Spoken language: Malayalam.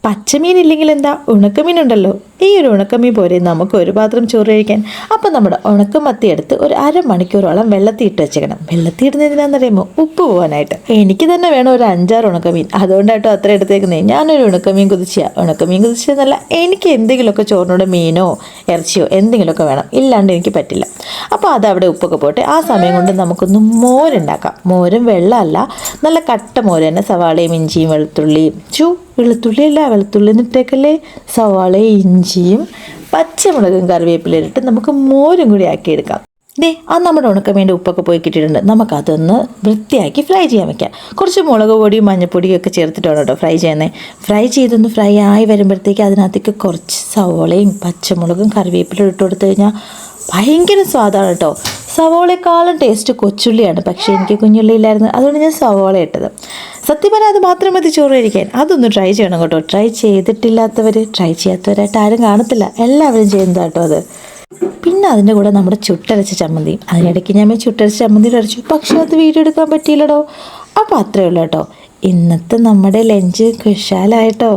പച്ചമീൻ ഇല്ലെങ്കിൽ എന്താ, ഉണക്കമീൻ ഉണ്ടല്ലോ. ഈ ഒരു ഉണക്കമീൻ പോരെ നമുക്ക് ഒരു പാത്രം ചോറ് കഴിക്കാൻ. അപ്പം നമ്മുടെ ഉണക്കമത്തി എടുത്ത് ഒരു അരമണിക്കൂറോളം വെള്ളത്തിൽ ഇട്ട് വെച്ചേക്കണം. വെള്ളത്തിൽ ഇടുന്നതിനാണെന്നറിയുമോ, ഉപ്പ് പോകാനായിട്ട്. എനിക്ക് തന്നെ വേണം ഒരു 5-6 ഉണക്കമീൻ. അതുകൊണ്ടായിട്ടോ അത്ര എടുത്തേക്കുന്നേ. ഞാനൊരു ഉണക്കമീൻ കുതിച്ചെന്നല്ല, എനിക്ക് എന്തെങ്കിലുമൊക്കെ ചോറിനോട് മീനോ ഇറച്ചിയോ എന്തെങ്കിലുമൊക്കെ വേണം, ഇല്ലാണ്ട് എനിക്ക് പറ്റില്ല. അപ്പോൾ അതവിടെ ഉപ്പൊക്കെ പോട്ടെ. ആ സമയം കൊണ്ട് നമുക്കൊന്ന് മോരുണ്ടാക്കാം. മോരും വെള്ളമല്ല, നല്ല കട്ട മോര് തന്നെ. സവാളയും ഇഞ്ചിയും വെളുത്തുള്ളിയും വെളുത്തുള്ളി എന്നിട്ടേക്കല്ലേ, സവാളയും ഇഞ്ചിയും പച്ചമുളകും കറിവേപ്പിലിട്ട് നമുക്ക് മോരും കൂടി ആക്കിയെടുക്കാം. അത് നമ്മുടെ ഉണക്കമീൻ്റെ ഉപ്പൊക്കെ പോയി കിട്ടിയിട്ടുണ്ട്. നമുക്കതൊന്ന് വൃത്തിയാക്കി ഫ്രൈ ചെയ്യാൻ വയ്ക്കാം. കുറച്ച് മുളക് പൊടിയും മഞ്ഞൾപ്പൊടിയും ഒക്കെ ചേർത്തിട്ടാണ് കേട്ടോ ഫ്രൈ ചെയ്യുന്നത്. ഫ്രൈ ആയി വരുമ്പോഴത്തേക്ക് അതിനകത്തേക്ക് കുറച്ച് സവോളയും പച്ചമുളകും കറിവേപ്പിലും ഇട്ട് കൊടുത്തു കഴിഞ്ഞാൽ ഭയങ്കര സ്വാദാണ് കേട്ടോ. സവോളയെക്കാളും ടേസ്റ്റ് കൊച്ചുള്ളിയാണ്, പക്ഷേ എനിക്ക് കുഞ്ഞുള്ളി ഇല്ലായിരുന്നു, അതുകൊണ്ട് ഞാൻ സവോള ഇട്ടത്. സത്യം പറഞ്ഞാൽ അത് മാത്രം മതി ചോറ് കഴിക്കാൻ. അതൊന്ന് ട്രൈ ചെയ്യണം കേട്ടോ. ട്രൈ ചെയ്യാത്തവരായിട്ട് ആരും കാണത്തില്ല, എല്ലാവരും ചെയ്യുന്നതാണ് കേട്ടോ അത്. പിന്നെ അതിൻ്റെ കൂടെ നമ്മുടെ ചുട്ടരച്ച ചമ്മന്തി. അതിനിടയ്ക്ക് ഞാൻ ചുട്ടരച്ച ചമ്മന്തി അരച്ചു, പക്ഷെ അത് വീഡിയോ എടുക്കാൻ പറ്റിയില്ലടോ. അപ്പോൾ അത്രയേ ഉള്ളൂ കേട്ടോ. ഇന്നത്തെ നമ്മുടെ ലഞ്ച് കുശാലായിട്ടോ.